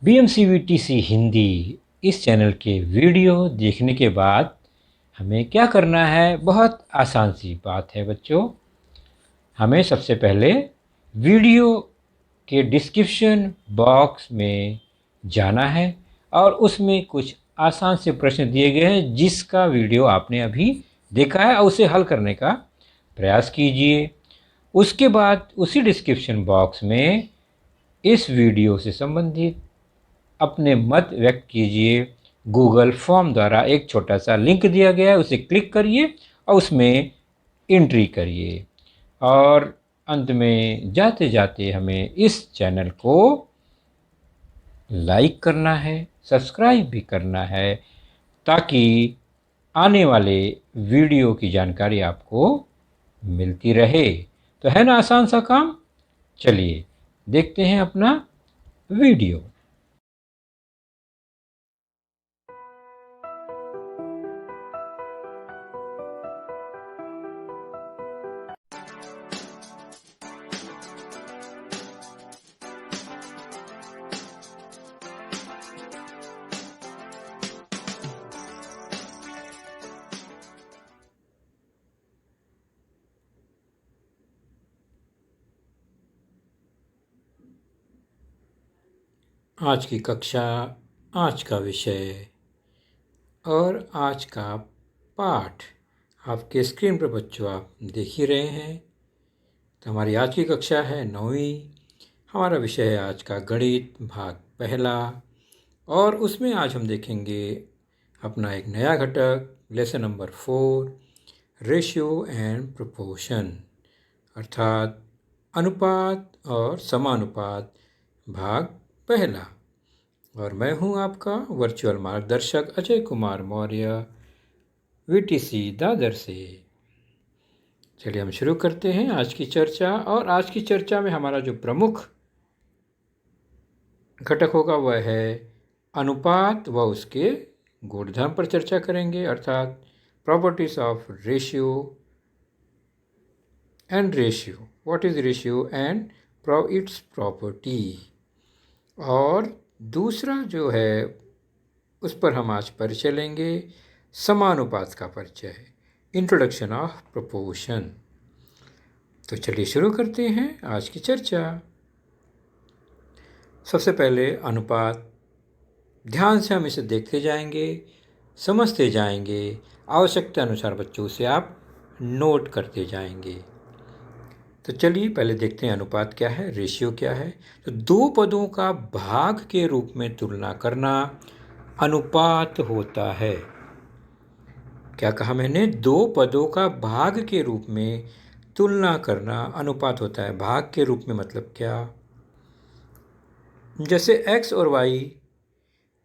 BMCVTC Hindi इस channel के video देखने के बाद हमें क्या करना है? बहुत आसान सी बात है बच्चों। हमें सबसे पहले वीडियो के डिस्क्रिप्शन बॉक्स में जाना है और उसमें कुछ आसान से प्रश्न दिए गए हैं जिसका वीडियो आपने अभी देखा है और उसे हल करने का प्रयास कीजिए। उसके बाद उसी डिस्क्रिप्शन बॉक्स में इस वीडियो से संबंधित अपने मत व्यक्त कीजिए। गूगल फॉर्म द्वारा एक छोटा सा लिंक दिया गया है, उसे क्लिक करिए और उसमें एंट्री करिए। और अंत में जाते जाते हमें इस चैनल को लाइक करना है, सब्सक्राइब भी करना है ताकि आने वाले वीडियो की जानकारी आपको मिलती रहे। तो है ना आसान सा काम? चलिए देखते हैं अपना वीडियो। आज की कक्षा, आज का विषय और आज का पाठ आपके स्क्रीन पर बच्चों आप देख ही रहे हैं। तो हमारी आज की कक्षा है 9वीं। हमारा विषय है आज का गणित भाग पहला और उसमें आज हम देखेंगे अपना एक नया घटक lesson number 4 ratio and proportion अर्थात अनुपात और समानुपात भाग पहला। और मैं हूं आपका वर्चुअल मार्गदर्शक अजय कुमार मौर्य, VTC दादर से। चलिए हम शुरू करते हैं आज की चर्चा। और आज की चर्चा में हमारा जो प्रमुख घटक होगा वह है अनुपात व उसके गुणधर्म पर चर्चा करेंगे, अर्थात properties of ratio and ratio, what is ratio and it's property. और दूसरा जो है उस पर हम आज परिचय लेंगे समानुपात का परिचय, इंट्रोडक्शन ऑफ प्रोपोर्शन। तो चलिए शुरू करते हैं आज की चर्चा। सबसे पहले अनुपात, ध्यान से हम इसे देखते जाएंगे, समझते जाएंगे, आवश्यकता अनुसार बच्चों से आप नोट करते जाएंगे। तो चलिए पहले देखते हैं अनुपात क्या है, रेशियो क्या है। तो दो पदों का भाग के रूप में तुलना करना अनुपात होता है। क्या कहा मैंने? दो पदों का भाग के रूप में तुलना करना अनुपात होता है। भाग के रूप में मतलब क्या? जैसे x और y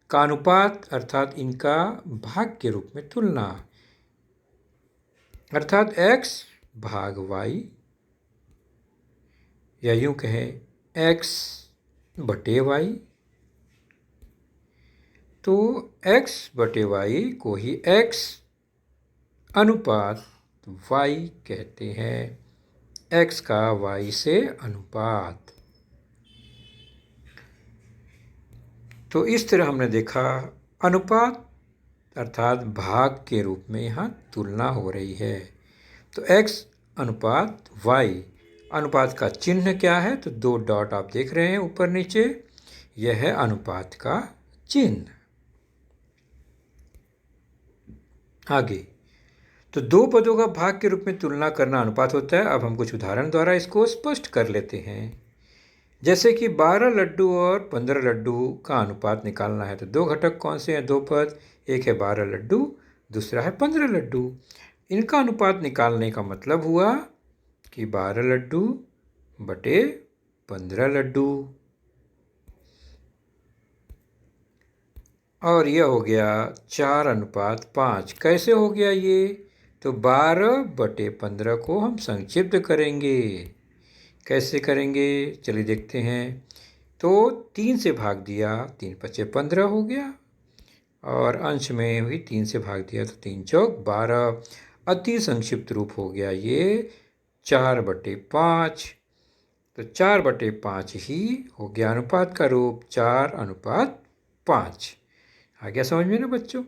का अनुपात अर्थात इनका भाग के रूप में तुलना, अर्थात x भाग y, या यूं कहें x बटे y। तो x बटे y को ही x अनुपात y कहते हैं, x का y से अनुपात। तो इस तरह हमने देखा अनुपात अर्थात भाग के रूप में यहाँ तुलना हो रही है। तो x अनुपात y, अनुपात का चिन्ह क्या है? तो दो डॉट आप देख रहे हैं ऊपर नीचे, यह है अनुपात का चिन्ह। आगे, तो दो पदों का भाग के रूप में तुलना करना अनुपात होता है। अब हम कुछ उदाहरण द्वारा इसको स्पष्ट कर लेते हैं। जैसे कि 12 लड्डू और 15 लड्डू का अनुपात निकालना है। तो दो घटक कौन से हैं? दो पद, एक है 12 लड्डू, दूसरा है 15 लड्डू। इनका अनुपात निकालने का मतलब हुआ कि 12 लड्डू बटे 15 लड्डू। और यह हो गया 4:5। कैसे हो गया ये? तो 12 बटे 15 को हम संक्षिप्त करेंगे। कैसे करेंगे? चलिए देखते हैं। तो 3 से भाग दिया, 3 पचे 15 हो गया, और अंश में भी 3 से भाग दिया तो 3 चौक 12। अति संक्षिप्त रूप हो गया ये 4/5। तो 4/5 ही हो गया अनुपात का रूप 4:5। आ गया समझ में ना बच्चों।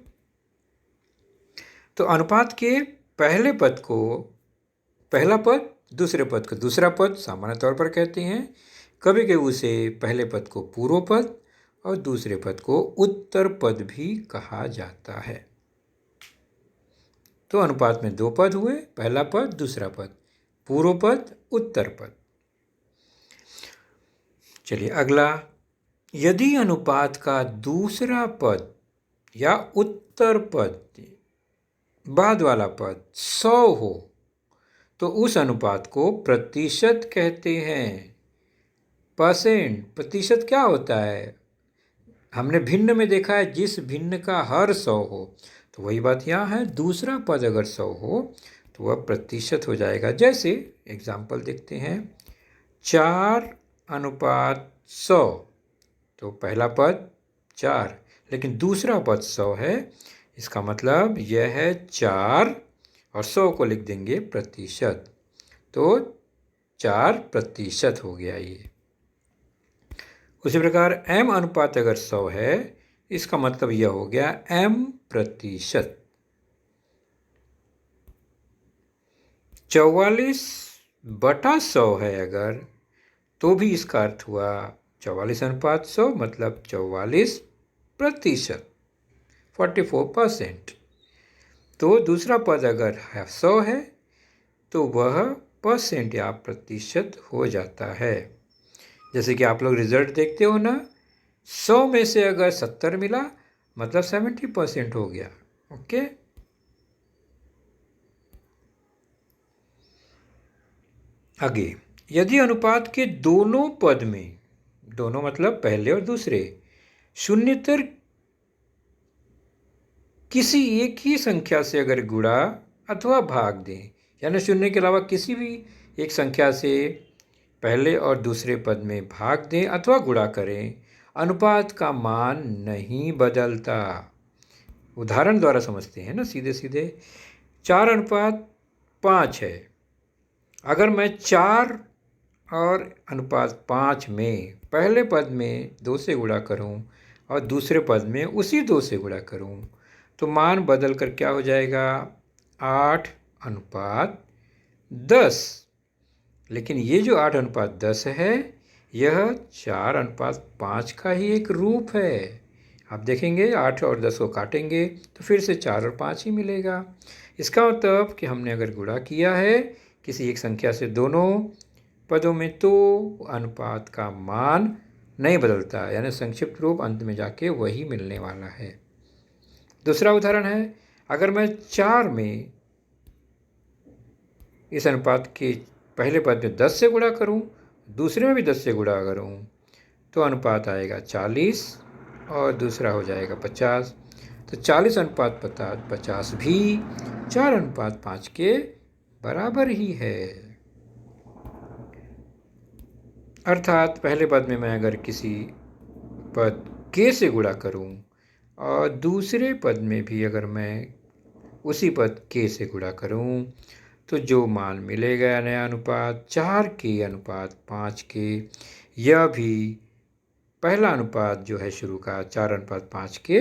तो अनुपात के पहले पद को पहला पद, दूसरे पद को दूसरा पद सामान्य तौर पर कहते हैं। कभी कभी उसे पहले पद को पूर्व पद और दूसरे पद को उत्तर पद भी कहा जाता है। तो अनुपात में 2 पद हुए, पहला पद दूसरा पद, पूर्व पद उत्तर पद। चलिए अगला, यदि अनुपात का दूसरा पद या उत्तर पद बाद वाला पद 100 हो तो उस अनुपात को प्रतिशत कहते हैं। परसेंट, प्रतिशत क्या होता है? हमने भिन्न में देखा है, जिस भिन्न का हर 100 हो, तो वही बात यहाँ है। दूसरा पद अगर 100 हो तो वह प्रतिशत हो जाएगा। जैसे एग्जाम्पल देखते हैं, 4:100, तो पहला पद 4 लेकिन दूसरा पद 100 है, इसका मतलब यह है 4 और 100 को लिख देंगे प्रतिशत, तो 4% हो गया ये। उसी प्रकार m अनुपात अगर 100 है, इसका मतलब यह हो गया m%। 44/100 है अगर, तो भी इसका अर्थ हुआ 44:100 मतलब 44%, 44%। तो दूसरा पद अगर 100 है तो वह परसेंट या प्रतिशत हो जाता है। जैसे कि आप लोग रिजल्ट देखते हो ना, 100 में से अगर 70 मिला मतलब 70% हो गया। ओके, आगे, यदि अनुपात के दोनों पद में, दोनों मतलब पहले और दूसरे, शून्यतर किसी एक ही संख्या से अगर गुणा अथवा भाग दें, यानी शून्य के अलावा किसी भी एक संख्या से पहले और दूसरे पद में भाग दें अथवा गुणा करें, अनुपात का मान नहीं बदलता। उदाहरण द्वारा समझते हैं ना सीधे सीधे। 4:5 है, अगर मैं 4 और अनुपात 5 में पहले पद में 2 से गुणा करूं और दूसरे पद में उसी 2 से गुणा करूं, तो मान बदल कर क्या हो जाएगा? 8:10। लेकिन ये जो 8:10 है, यह 4:5 का ही एक रूप है। आप देखेंगे 8 और 10 को काटेंगे तो फिर से 4 और 5 ही मिलेगा। इसका मतलब कि हमने अगर गुणा किया है किसी एक संख्या से दोनों पदों में, तो अनुपात का मान नहीं बदलता, यानी संक्षिप्त रूप अंत में जाके वही मिलने वाला है। दूसरा उदाहरण है, अगर मैं 4 में इस अनुपात के पहले पद में 10 से गुणा करूं, दूसरे में भी 10 से गुणा करूं, तो अनुपात आएगा 40 और दूसरा हो जाएगा 50। तो 40:50 भी 4:5 के बराबर ही है। अर्थात पहले पद में मैं अगर किसी पद k से गुणा करूं और दूसरे पद में भी अगर मैं उसी पद k से गुणा करूं, तो जो मान मिलेगा नया अनुपात 4k:5k, यह भी पहला अनुपात जो है शुरू का 4:5 के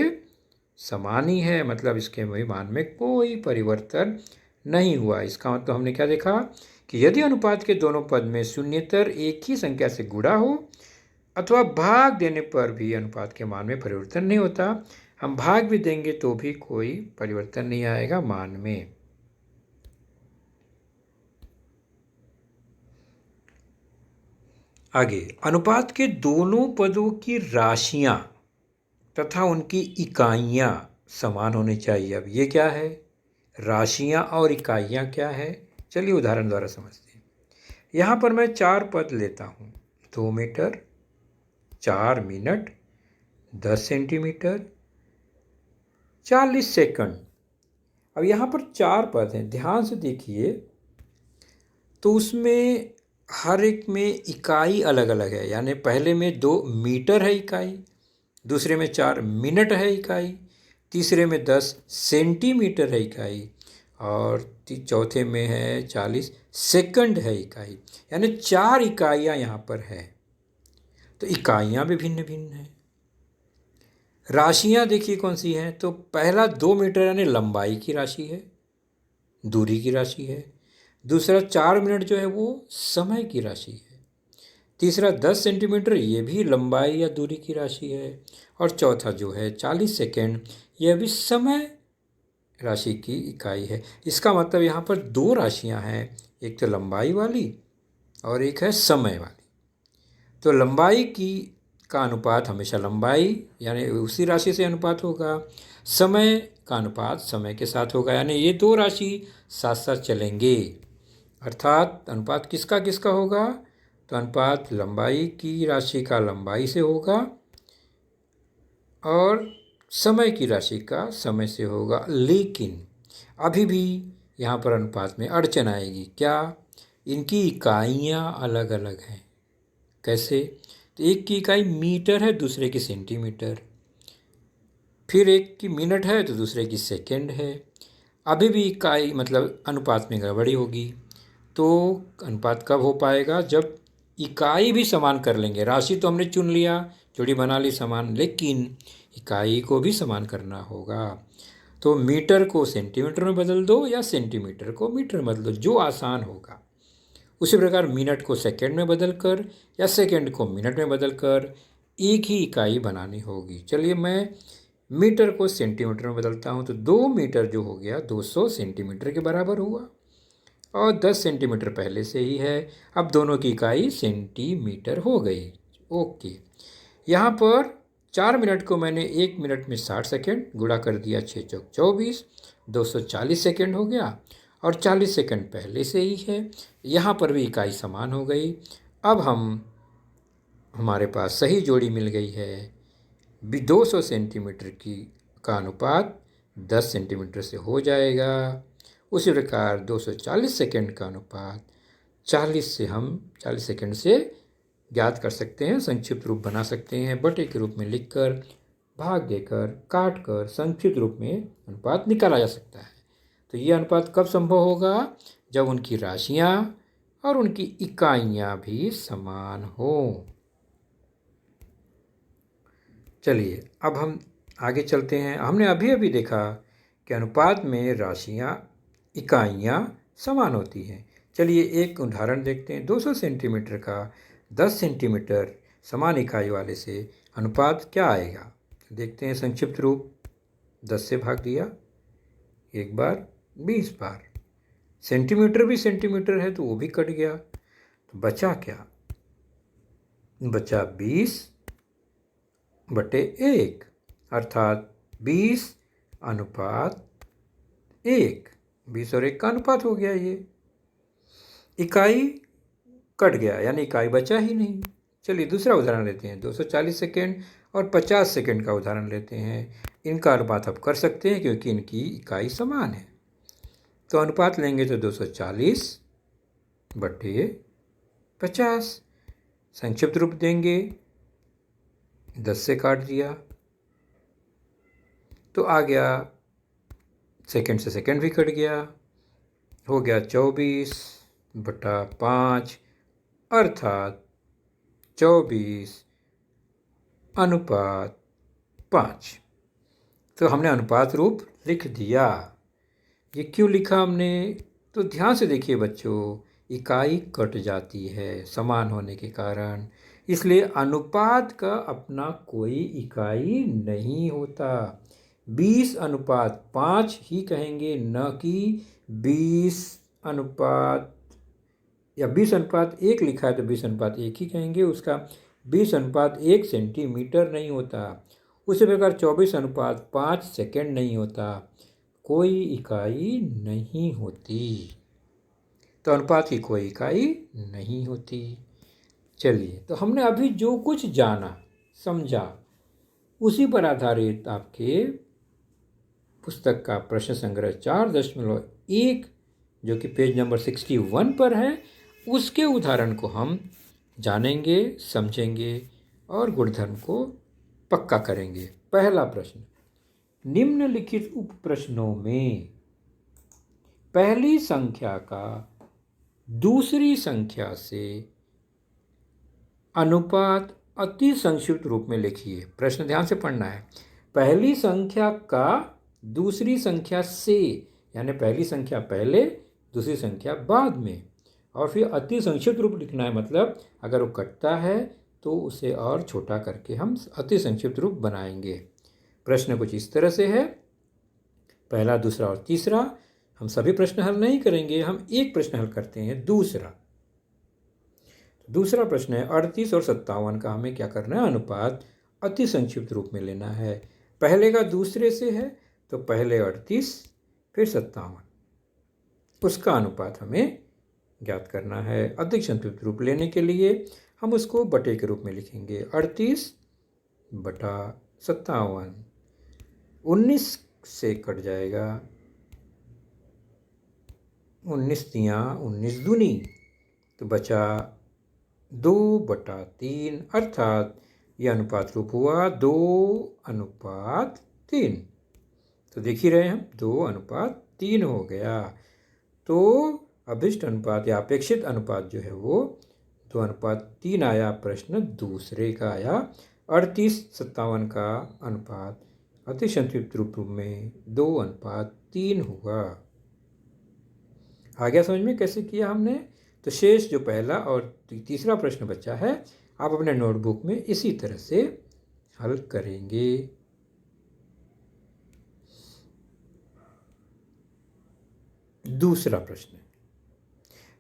समान ही है। मतलब इसके मान में कोई परिवर्तन नहीं हुआ। इसका मतलब हमने क्या देखा कि यदि अनुपात के दोनों पद में शून्यतर एक ही संख्या से गुणा हो अथवा भाग देने पर भी अनुपात के मान में परिवर्तन नहीं होता। हम भाग भी देंगे तो भी कोई परिवर्तन नहीं आएगा मान में। आगे, अनुपात के दोनों पदों की राशियां तथा उनकी इकाइयां समान होनी चाहिए। अब ये क्या है? राशियां और इकाइयां क्या है? चलिए उदाहरण द्वारा समझते हैं। यहाँ पर मैं 4 पद लेता हूँ। 2 मीटर, 4 मिनट, 10 सेंटीमीटर, 40 सेकंड। अब यहाँ पर 4 पद हैं, ध्यान से देखिए। तो उसमें हर एक में इकाई अलग अलग है। यानी पहले में 2 मीटर है इकाई, दूसरे में 4 मिनट है इकाई, तीसरे में 10 सेंटीमीटर है इकाई और चौथे में है 40 सेकंड है इकाई, यानी 4 इकाइयाँ यहाँ पर है। तो इकाइयाँ भी भिन्न भिन्न हैं। राशियाँ देखिए कौन सी हैं, तो पहला 2 मीटर यानी लंबाई की राशि है, दूरी की राशि है। दूसरा 4 मिनट जो है वो समय की राशि है। तीसरा 10 सेंटीमीटर, ये भी लंबाई या दूरी की राशि है। और चौथा जो है 40 सेकंड, यह भी समय राशि की इकाई है। इसका मतलब यहाँ पर 2 राशियाँ हैं, एक तो लंबाई वाली और एक है समय वाली। तो लंबाई की का अनुपात हमेशा लंबाई यानी उसी राशि से अनुपात होगा, समय का अनुपात समय के साथ होगा, यानी ये 2 राशि साथ साथ चलेंगे। अर्थात अनुपात किसका किसका होगा, तो अनुपात लंबाई की राशि का लंबाई से होगा और समय की राशि का समय से होगा। लेकिन अभी भी यहाँ पर अनुपात में अड़चन आएगी। क्या, इनकी इकाइयाँ अलग अलग हैं। कैसे, तो एक की इकाई मीटर है, दूसरे की सेंटीमीटर, फिर एक की मिनट है तो दूसरे की सेकंड है। अभी भी इकाई मतलब अनुपात में गड़बड़ी होगी। तो अनुपात कब हो पाएगा, जब इकाई भी समान कर लेंगे। राशि तो हमने चुन लिया, जोड़ी बना ली समान, लेकिन इकाई को भी समान करना होगा। तो मीटर को सेंटीमीटर में बदल दो या सेंटीमीटर को मीटर में बदल दो, जो आसान होगा। उसी प्रकार मिनट को सेकंड में बदल कर या सेकंड को मिनट में बदल कर एक ही इकाई बनानी होगी। चलिए मैं मीटर को सेंटीमीटर में बदलता हूँ, तो 2 मीटर जो हो गया 200 सेंटीमीटर के बराबर हुआ और 10 सेंटीमीटर पहले से ही है। अब दोनों की इकाई सेंटीमीटर हो गई। ओके, यहाँ पर 4 मिनट को मैंने 1 मिनट में 60 सेकेंड गुणा कर दिया, 6 चौक 24, 240 सेकेंड हो गया और 40 सेकेंड पहले से ही है। यहाँ पर भी इकाई समान हो गई। अब हमारे पास सही जोड़ी मिल गई है। 200 सेंटीमीटर का अनुपात 10 सेंटीमीटर से हो जाएगा। उसी प्रकार 240 सेकेंड का अनुपात 40 सेकेंड से ज्ञात कर सकते हैं, संक्षिप्त रूप बना सकते हैं। बटे के रूप में लिखकर, भाग देकर, काट कर संक्षिप्त रूप में अनुपात निकाला जा सकता है। तो ये अनुपात कब संभव होगा, जब उनकी राशियाँ और उनकी इकाइयाँ भी समान हों। चलिए अब हम आगे चलते हैं। हमने अभी अभी देखा कि अनुपात में राशियाँ इकाइयाँ समान होती हैं। चलिए एक उदाहरण देखते हैं। 200 सेंटीमीटर का 10 सेंटीमीटर समान इकाई वाले से अनुपात क्या आएगा, देखते हैं। संक्षिप्त रूप, 10 से भाग दिया, एक बार 20 बार। सेंटीमीटर भी सेंटीमीटर है तो वो भी कट गया, तो बचा क्या, बचा 20 बटे 1, अर्थात 20 अनुपात 1। 20 और 1 का अनुपात हो गया। ये इकाई कट गया, यानी इकाई बचा ही नहीं। चलिए दूसरा उदाहरण लेते हैं। 240 सेकेंड और 50 सेकेंड का उदाहरण लेते हैं। इनका अनुपात आप कर सकते हैं क्योंकि इनकी इकाई समान है। तो अनुपात लेंगे तो 240 बटे 50। संक्षिप्त रूप देंगे, 10 से काट दिया तो आ गया, सेकेंड से सेकेंड भी कट गया, हो गया 24 बटा 5, अर्थात 24 अनुपात 5। तो हमने अनुपात रूप लिख दिया। ये क्यों लिखा हमने, तो ध्यान से देखिए बच्चों, इकाई कट जाती है समान होने के कारण, इसलिए अनुपात का अपना कोई इकाई नहीं होता। 20 अनुपात 5 ही कहेंगे, न कि 20 अनुपात या 20 अनुपात 1 लिखा है तो 20 अनुपात 1 ही कहेंगे। उसका 20 अनुपात 1 सेंटीमीटर नहीं होता। उसी प्रकार 24 अनुपात 5 सेकेंड नहीं होता। कोई इकाई नहीं होती, तो अनुपात की कोई इकाई नहीं होती। चलिए, तो हमने अभी जो कुछ जाना समझा उसी पर आधारित आपके पुस्तक का प्रश्न संग्रह 4.1 जो कि पेज नंबर 61 पर है, उसके उदाहरण को हम जानेंगे, समझेंगे और गुणधर्म को पक्का करेंगे। पहला प्रश्न, निम्नलिखित उप प्रश्नों में पहली संख्या का दूसरी संख्या से अनुपात अति संक्षिप्त रूप में लिखिए। प्रश्न ध्यान से पढ़ना है। पहली संख्या का दूसरी संख्या से, यानी पहली संख्या पहले, दूसरी संख्या बाद में, और फिर अति संक्षिप्त रूप लिखना है। मतलब अगर वो कटता है तो उसे और छोटा करके हम अति संक्षिप्त रूप बनाएंगे। प्रश्न कुछ इस तरह से है, पहला, दूसरा और तीसरा। हम सभी प्रश्न हल नहीं करेंगे, हम एक प्रश्न हल करते हैं, दूसरा। दूसरा प्रश्न है 38 और 57 का हमें क्या करना है, अनुपात अति संक्षिप्त रूप में लेना है। पहले का दूसरे से है तो पहले 38 फिर 57, उसका अनुपात हमें ज्ञात करना है। अति संक्षिप्त रूप लेने के लिए हम उसको बटे के रूप में लिखेंगे, 38 बटा 57। 19 से कट जाएगा, 19 तियाँ 19 दूनी, तो बचा 2/3, अर्थात यह अनुपात रूप हुआ 2:3। तो देख ही रहे हैं हम, 2:3 हो गया। तो अभिष्ट अनुपात या अपेक्षित अनुपात जो है वो 2:3 आया। प्रश्न दूसरे का आया 38-57 का अनुपात अति संक्षिप्त रूप में 2:3 हुआ। आ गया समझ में कैसे किया हमने? तो शेष जो पहला और तीसरा प्रश्न बचा है, आप अपने नोटबुक में इसी तरह से हल करेंगे। दूसरा प्रश्न,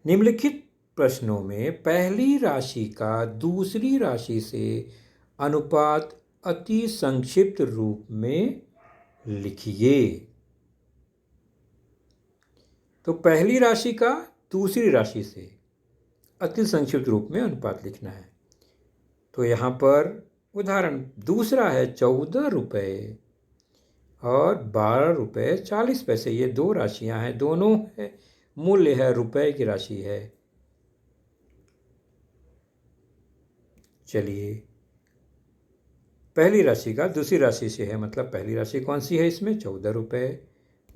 निम्नलिखित प्रश्नों में पहली राशि का दूसरी राशि से अनुपात अति संक्षिप्त रूप में लिखिए। तो पहली राशि का दूसरी राशि से अति संक्षिप्त रूप में अनुपात लिखना है। तो यहाँ पर उदाहरण दूसरा है 14 रुपये और 12 रुपये 40 पैसे। ये दो राशियाँ हैं, दोनों है मूल्य है, रुपए की राशि है। चलिए, पहली राशि का दूसरी राशि से है, मतलब पहली राशि कौन सी है इसमें, 14 रुपये।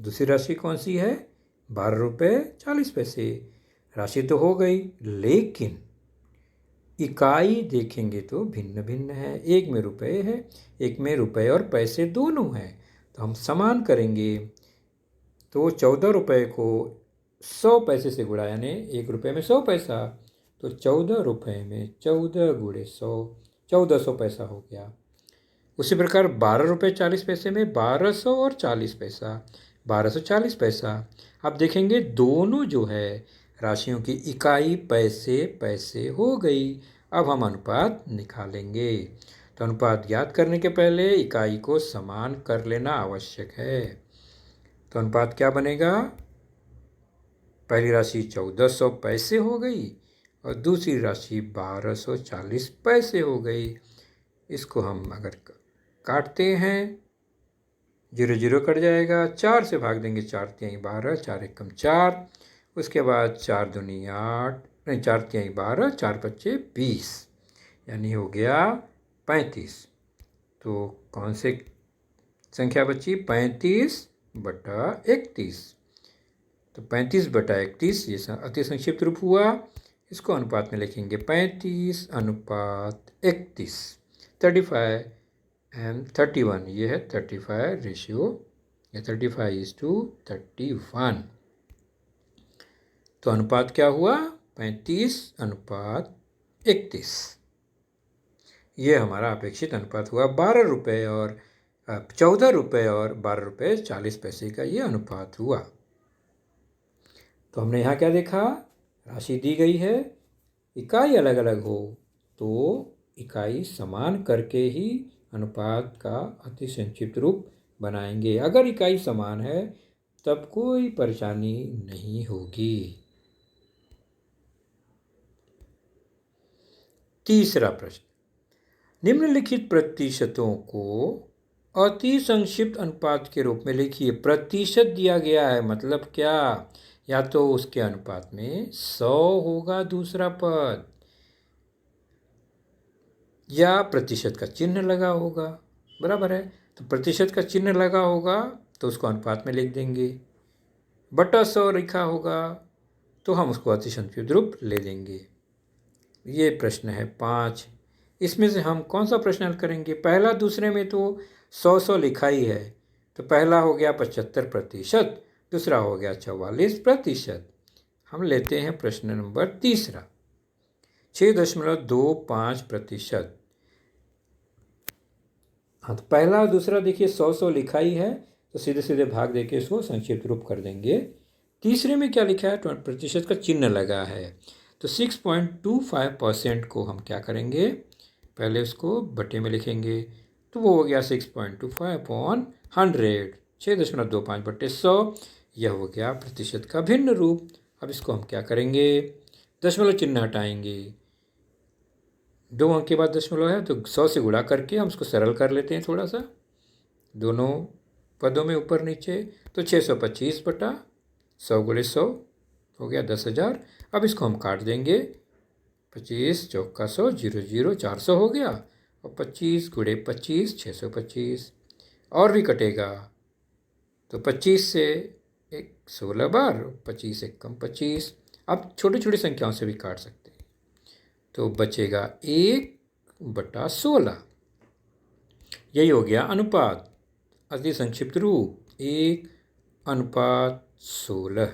दूसरी राशि कौन सी है, 12 रुपये 40 पैसे। राशि तो हो गई, लेकिन इकाई देखेंगे तो भिन्न भिन्न है। एक में रुपये है, एक में रुपये और पैसे दोनों हैं। तो हम समान करेंगे। तो 14 रुपये को 100 पैसे से गुणा, यानी 1 रुपये में 100 पैसा। तो 14 रुपये में 14 गुणे 100, 1400 पैसा हो गया। उसी प्रकार 12 रुपये 40 पैसे में 1200 और 40 पैसा, 1240 पैसा। अब देखेंगे दोनों जो है राशियों की इकाई पैसे पैसे हो गई। अब हम अनुपात निकालेंगे। तो अनुपात ज्ञात करने के पहले इकाई को समान कर लेना आवश्यक है। तो अनुपात क्या बनेगा, पहली राशि 1400 पैसे हो गई और दूसरी राशि 1240 पैसे हो गई। इसको हम अगर काटते हैं, 0 0 कट जाएगा, 4 से भाग देंगे, 4 तिहाई 12, 4 एकम 4, उसके बाद 4 दूनी 8, नहीं 4 तिहाई 12, 4 पच्चे 20, यानी हो गया 35। तो कौन से संख्या बची, 35/31। तो 35/31 ये अति संक्षिप्त रूप हुआ। इसको अनुपात में लिखेंगे 35:31, 35 एंड 31। ये है 35 रेशियो, या 35:31। तो अनुपात क्या हुआ, 35:31। ये हमारा अपेक्षित अनुपात हुआ। 12 रुपये और 14 रुपये और 12 रुपये 40 पैसे का ये अनुपात हुआ। तो हमने यहाँ क्या देखा, राशि दी गई है, इकाई अलग अलग हो तो इकाई समान करके ही अनुपात का अति संक्षिप्त रूप बनाएंगे। अगर इकाई समान है तब कोई परेशानी नहीं होगी। तीसरा प्रश्न, निम्नलिखित प्रतिशतों को अति संक्षिप्त अनुपात के रूप में लिखिए। प्रतिशत दिया गया है, मतलब क्या, या तो उसके अनुपात में 100 होगा दूसरा पद, या प्रतिशत का चिन्ह लगा होगा, बराबर है। तो प्रतिशत का चिन्ह लगा होगा तो उसको अनुपात में लिख देंगे, बटा 100 लिखा होगा तो हम उसको अतिसंक्षिप्त रूप ले लेंगे। ये प्रश्न है 5। इसमें से हम कौन सा प्रश्न हल करेंगे? पहला दूसरे में तो 100 लिखा ही है, तो पहला हो गया 75%, दूसरा हो गया 44%। हम लेते हैं प्रश्न नंबर तीसरा, 6.25%। हाँ, तो पहला और दूसरा देखिए 100 लिखा ही है, तो सीधे सीधे भाग देके इसको संक्षिप्त रूप कर देंगे। तीसरे में क्या लिखा है? 20% का चिन्ह लगा है, तो 6.25% को हम क्या करेंगे? पहले उसको बटे में लिखेंगे, तो वो हो गया 6.25/100, 6.25/100। यह हो गया प्रतिशत का भिन्न रूप। अब इसको हम क्या करेंगे? दशमलव चिन्ह हटाएंगे, 2 अंक के बाद दशमलव है तो 100 से गुणा करके हम उसको सरल कर लेते हैं थोड़ा सा, दोनों पदों में ऊपर नीचे। तो 625/100 × 100 हो गया 10,000। अब इसको हम काट देंगे, 25 चौका 100, 0 0 400 हो गया, और 25 × 25 625। और भी कटेगा, तो 25 से 16 बार, 25 एक कम 25। अब छोटी छोटी संख्याओं से भी काट सकते हैं, तो बचेगा 1/16। यही हो गया अनुपात। अति संक्षिप्त रूप 1/16।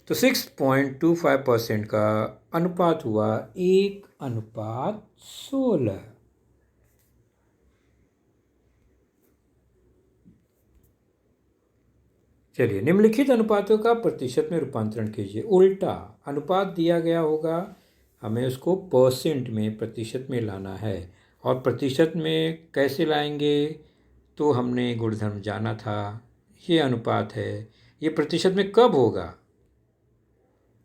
तो 6.25% का अनुपात हुआ 1/16। चलिए, निम्नलिखित अनुपातों का प्रतिशत में रूपांतरण कीजिए। उल्टा अनुपात दिया गया होगा, हमें उसको परसेंट में, प्रतिशत में लाना है। और प्रतिशत में कैसे लाएंगे? तो हमने गुणधर्म जाना था, ये अनुपात है, ये प्रतिशत में कब होगा?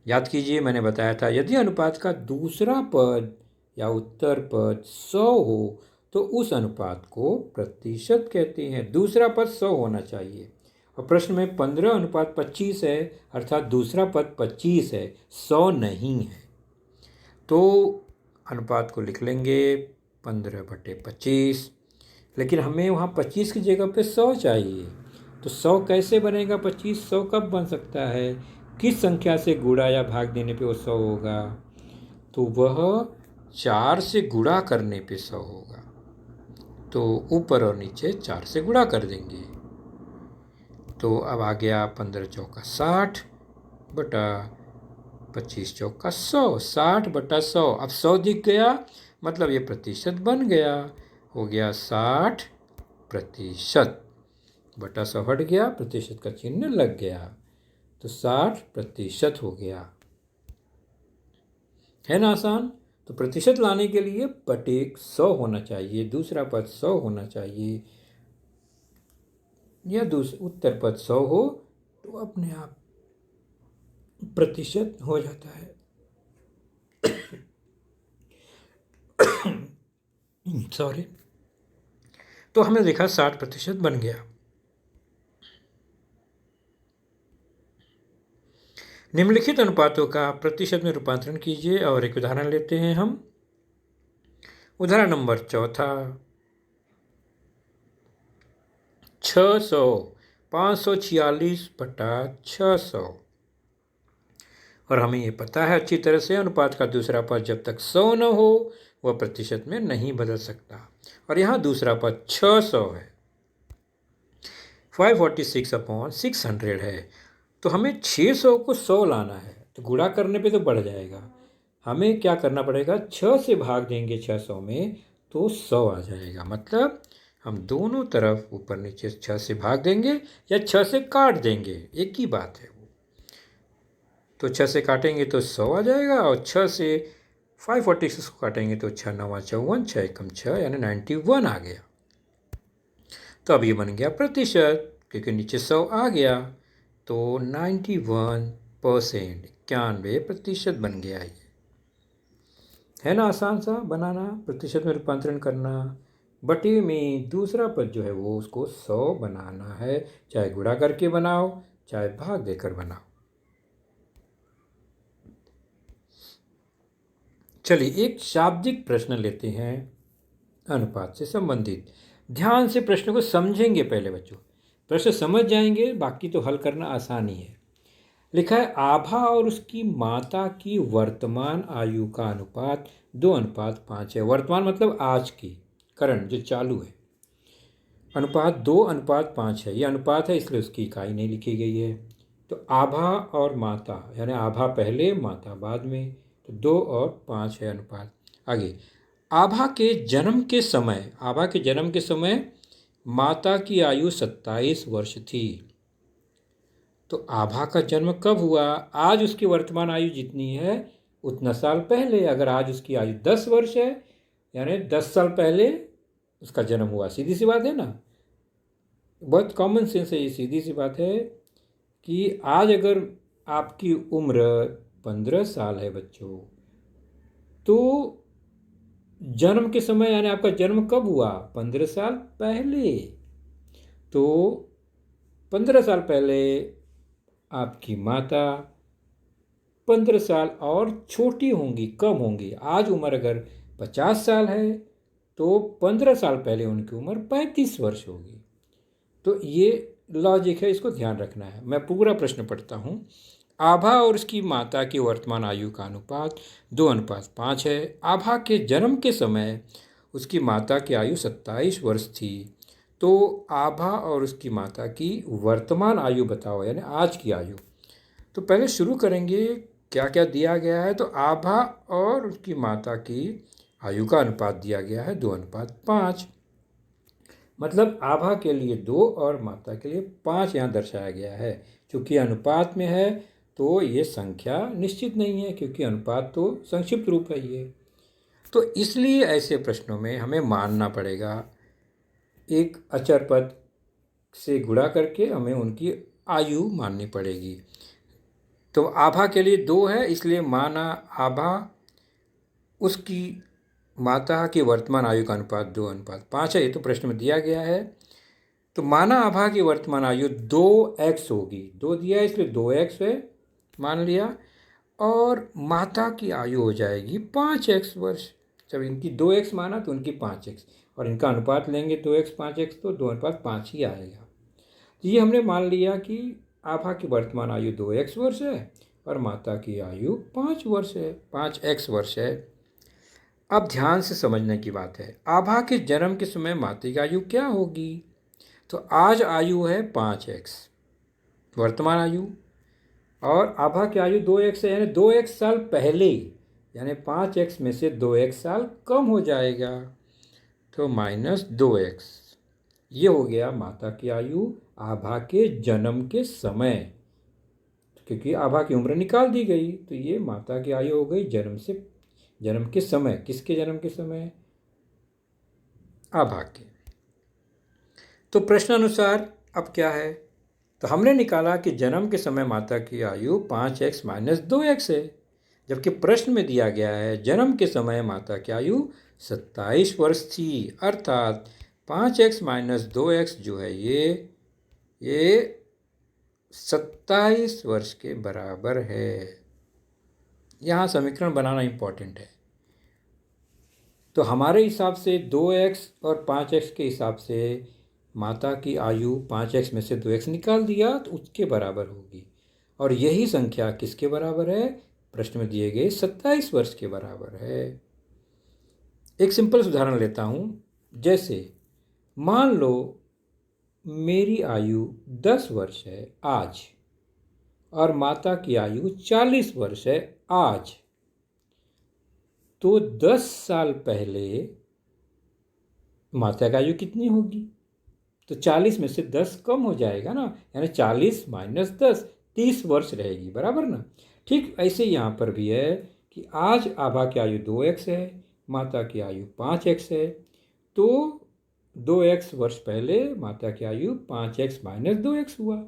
याद कीजिए, मैंने बताया था यदि अनुपात का दूसरा पद या उत्तर पद 100 हो तो उस अनुपात को प्रतिशत कहते हैं। दूसरा पद 100 होना चाहिए, और प्रश्न में 15:25 है, अर्थात दूसरा पद 25 है, 100 नहीं है। तो अनुपात को लिख लेंगे 15/25, लेकिन हमें वहाँ 25 की जगह पे 100 चाहिए। तो 100 कैसे बनेगा? 25 100 कब बन सकता है? किस संख्या से गुणा या भाग देने पे वो 100 होगा? तो वह 4 से गुणा करने पे 100 होगा। तो ऊपर और नीचे 4 से गुणा कर देंगे, तो अब आ गया 15 चौका 60 बटा 25 चौका 100, 60/100। अब 100 दिख गया, मतलब ये प्रतिशत बन गया, हो गया 60%। बटा 100 हट गया, प्रतिशत का चिन्ह लग गया, तो 60% हो गया। है ना आसान? तो प्रतिशत लाने के लिए बटे 100 होना चाहिए, दूसरा पद 100 होना चाहिए, या उत्तर पद 100 हो तो अपने आप प्रतिशत हो जाता है। सॉरी। तो हमने देखा 60% बन गया। निम्नलिखित अनुपातों का प्रतिशत में रूपांतरण कीजिए, और एक उदाहरण लेते हैं हम। उदाहरण नंबर 4, 600, 546/600। और हमें ये पता है अच्छी तरह से, अनुपात का दूसरा पद जब तक 100 न हो वह प्रतिशत में नहीं बदल सकता। और यहाँ दूसरा पद 600 है, 546/600 है, तो हमें 600 को 100 लाना है, तो गुणा करने पे तो बढ़ जाएगा। हमें क्या करना पड़ेगा? 6 से भाग देंगे 600 में, तो 100 आ जाएगा। मतलब हम दोनों तरफ ऊपर नीचे 6 से भाग देंगे या 6 से काट देंगे, एक ही बात है वो। तो 6 से काटेंगे तो 100 आ जाएगा, और 6 से 546 को काटेंगे तो 6 9 54, 6 कम 6 यानी 91 आ गया। तो अब ये बन गया प्रतिशत, क्योंकि नीचे 100 आ गया, तो 91%, 91% बन गया। ये है ना आसान सा बनाना, प्रतिशत में रूपांतरण करना। बटे में दूसरा पद जो है वो उसको 100 बनाना है, चाहे गुणा करके बनाओ चाहे भाग देकर बनाओ। चलिए, एक शाब्दिक प्रश्न लेते हैं अनुपात से संबंधित। ध्यान से प्रश्न को समझेंगे पहले बच्चों। प्रश्न समझ जाएंगे, बाकी तो हल करना आसान ही है। लिखा है आभा और उसकी माता की वर्तमान आयु का अनुपात 2:5 है। वर्तमान मतलब आज की, करंट जो चालू है। अनुपात 2:5 है। ये अनुपात है इसलिए उसकी इकाई नहीं लिखी गई है। तो आभा और माता, यानी आभा पहले माता बाद में, तो 2 और 5 है अनुपात। आगे, आभा के जन्म के समय, आभा के जन्म के समय माता की आयु 27 वर्ष थी। तो आभा का जन्म कब हुआ? आज उसकी वर्तमान आयु जितनी है उतना साल पहले। अगर आज उसकी आयु 10 वर्ष है, यानी 10 साल पहले उसका जन्म हुआ। सीधी सी बात है ना, बहुत कॉमन सेंस है ये, सीधी सी बात है कि आज अगर आपकी उम्र 15 साल है बच्चों, तो जन्म के समय यानी आपका जन्म कब हुआ? 15 साल पहले। तो 15 साल पहले आपकी माता 15 साल और छोटी होंगी, कम होंगी। आज उम्र अगर 50 साल है तो 15 साल पहले उनकी उम्र 35 वर्ष होगी। तो ये लॉजिक है, इसको ध्यान रखना है। मैं पूरा प्रश्न पढ़ता हूँ। आभा और उसकी माता की वर्तमान आयु का अनुपात 2:5 है। आभा के जन्म के समय उसकी माता की आयु 27 वर्ष थी। तो आभा और उसकी माता की वर्तमान आयु बताओ, यानी आज की आयु। तो पहले शुरू करेंगे क्या क्या दिया गया है। तो आभा और उसकी माता की आयु का अनुपात दिया गया है 2:5, मतलब आभा के लिए 2 और माता के लिए 5 यहाँ दर्शाया गया है। चूँकि अनुपात में है तो ये संख्या निश्चित नहीं है, क्योंकि अनुपात तो संक्षिप्त रूप है ये। तो इसलिए ऐसे प्रश्नों में हमें मानना पड़ेगा, एक अचर पद से गुणा करके हमें उनकी आयु माननी पड़ेगी। तो आभा के लिए 2 है, इसलिए माना आभा उसकी माता की वर्तमान आयु का अनुपात 2:5 है। ये तो प्रश्न में दिया गया है। तो माना आभा की वर्तमान आयु 2x होगी। 2 दिया है इसलिए 2x है, मान लिया। और माता की आयु हो जाएगी 5x वर्ष। जब इनकी 2x माना तो उनकी 5x, और इनका अनुपात लेंगे 2x 5x तो 2:5 ही आएगा। तो ये हमने मान लिया कि आभा की वर्तमान आयु 2x वर्ष है और माता की आयु 5 वर्ष है, 5x वर्ष है। अब ध्यान से समझने की बात है, आभा के जन्म के समय माता की आयु क्या होगी? तो आज आयु है 5x वर्तमान आयु, और आभा की आयु 2x है, यानी 2x साल पहले, यानी 5x में से 2x साल कम हो जाएगा, तो -2x। ये हो गया माता की आयु आभा के जन्म के समय। क्योंकि आभा की उम्र निकाल दी गई, तो ये माता की आयु हो गई जन्म के समय। किसके जन्म के समय? आभा के। तो प्रश्न अनुसार अब क्या है? तो हमने निकाला कि जन्म के समय माता की आयु 5x - 2x है, जबकि प्रश्न में दिया गया है जन्म के समय माता की आयु 27 वर्ष थी। अर्थात 5x - 2x जो है ये 27 वर्ष के बराबर है। यहाँ समीकरण बनाना इम्पॉर्टेंट है। तो हमारे हिसाब से 2x और 5x के हिसाब से माता की आयु 5x में से 2x निकाल दिया तो उसके बराबर होगी, और यही संख्या किसके बराबर है? प्रश्न में दिए गए 27 वर्ष के बराबर है। एक सिंपल उदाहरण लेता हूँ। जैसे मान लो मेरी आयु 10 वर्ष है आज, और माता की आयु 40 वर्ष है आज। तो 10 साल पहले माता की आयु कितनी होगी? तो 40 में से 10 कम हो जाएगा ना, यानी 40 - 10 30 वर्ष रहेगी, बराबर ना। ठीक ऐसे यहाँ पर भी है कि आज आभा की आयु 2x है, माता की आयु 5x है। तो 2x वर्ष पहले माता की आयु 5x - 2x हुआ,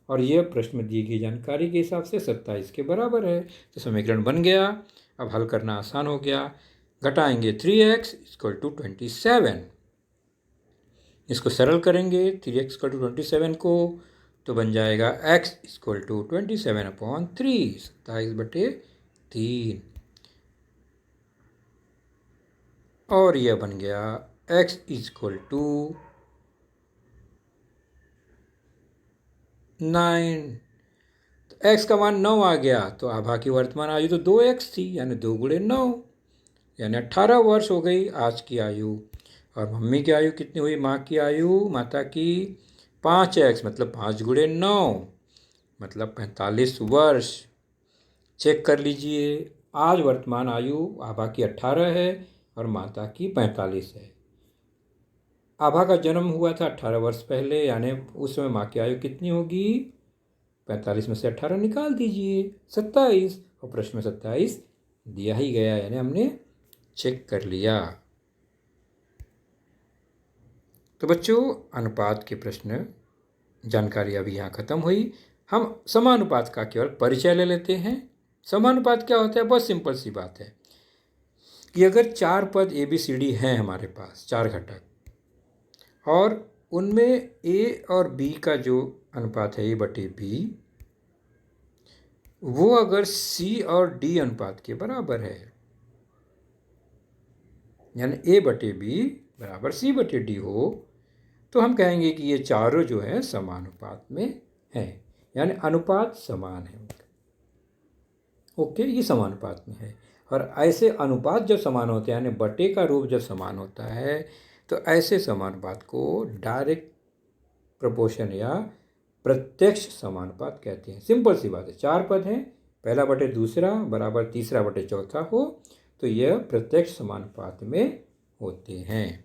और यह प्रश्न में दी गई जानकारी के हिसाब से 27 के बराबर है। तो समीकरण बन गया। अब हल करना आसान हो गया। घटाएंगे 3x = 27, इसको सरल करेंगे 3x = 27 को, तो बन जाएगा x = 27/3, 27/3। और यह बन गया x = 9। तो x का मान 9 आ गया, तो आभा की वर्तमान आयु तो 2x थी, यानी 2 गुणे 9, यानी 18 वर्ष हो गई आज की आयु। और मम्मी की आयु कितनी हुई, माँ की आयु, माता की 5x, मतलब 5 गुणे 9, मतलब 45 वर्ष। चेक कर लीजिए, आज वर्तमान आयु आभा की 18 है और माता की 45 है। आभा का जन्म हुआ था 18 वर्ष पहले, यानी उस समय माँ की आयु कितनी होगी, 45 में से 18 निकाल दीजिए, 27। और प्रश्न में 27 दिया ही गया, यानी हमने चेक कर लिया। तो बच्चों, अनुपात के प्रश्न जानकारी अभी यहाँ खत्म हुई। हम समानुपात का केवल परिचय ले लेते हैं। समानुपात क्या होता है, बहुत सिंपल सी बात है कि अगर 4 पद ABCD हैं हमारे पास, 4 घटक, और उनमें A और B का जो अनुपात है A/B, वो अगर C और D अनुपात के बराबर है, यानी A/B बराबर C/D हो, तो हम कहेंगे कि ये चारों जो है समानुपात में हैं, यानी अनुपात समान है। ओके, ये समानुपात में है। और ऐसे अनुपात जब समान होते हैं, यानी बटे का रूप जब समान होता है, तो ऐसे समानुपात को डायरेक्ट प्रोपोर्शन या प्रत्यक्ष समानुपात कहते हैं। सिंपल सी बात है, 4 पद हैं, पहला बटे दूसरा बराबर तीसरा बटे चौथा हो, तो यह प्रत्यक्ष समानुपात में होते हैं।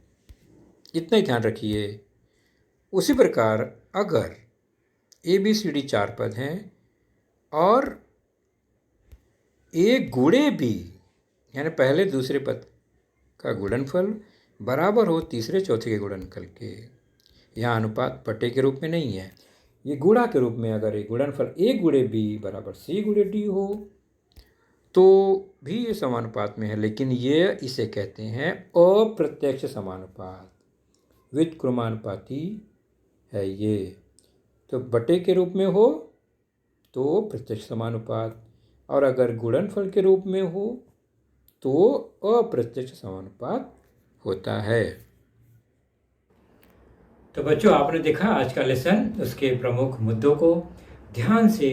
इतना ही ध्यान रखिए। उसी प्रकार अगर ABCD 4 पद हैं और A गुणे B, यानी पहले दूसरे पद का गुणनफल बराबर हो तीसरे चौथे के गुणनफल के, यहाँ अनुपात बटे के रूप में नहीं है, ये गुणा के रूप में, अगर ये गुणनफल A गुणे B बराबर C गुणे D हो, तो भी ये समानुपात में है। लेकिन ये इसे कहते हैं अप्रत्यक्ष समानुपात, व्युत्क्रमानुपाती है ये। तो बटे के रूप में हो तो प्रत्यक्ष समानुपात, और अगर गुणनफल के रूप में हो तो अप्रत्यक्ष समानुपात होता है। तो बच्चों, आपने देखा आज का लेसन, उसके प्रमुख मुद्दों को ध्यान से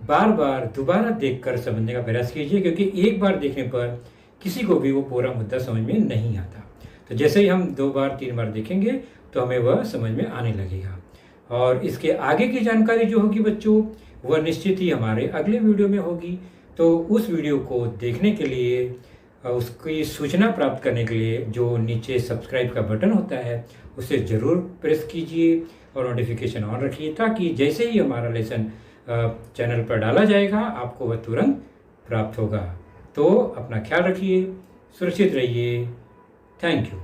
बार बार दोबारा देखकर समझने का प्रयास कीजिए, क्योंकि एक बार देखने पर किसी को भी वो पूरा मुद्दा समझ में नहीं आता। तो जैसे ही हम 2 बार 3 बार देखेंगे तो हमें वह समझ में आने लगेगा। और इसके आगे की जानकारी जो होगी बच्चों, वह निश्चित ही हमारे अगले वीडियो में होगी। तो उस वीडियो को देखने के लिए, उसकी सूचना प्राप्त करने के लिए जो नीचे सब्सक्राइब का बटन होता है उसे ज़रूर प्रेस कीजिए और नोटिफिकेशन ऑन रखिए, ताकि जैसे ही हमारा लेसन चैनल पर डाला जाएगा आपको वह तुरंत प्राप्त होगा। तो अपना ख्याल रखिए, सुरक्षित रहिए। Thank you.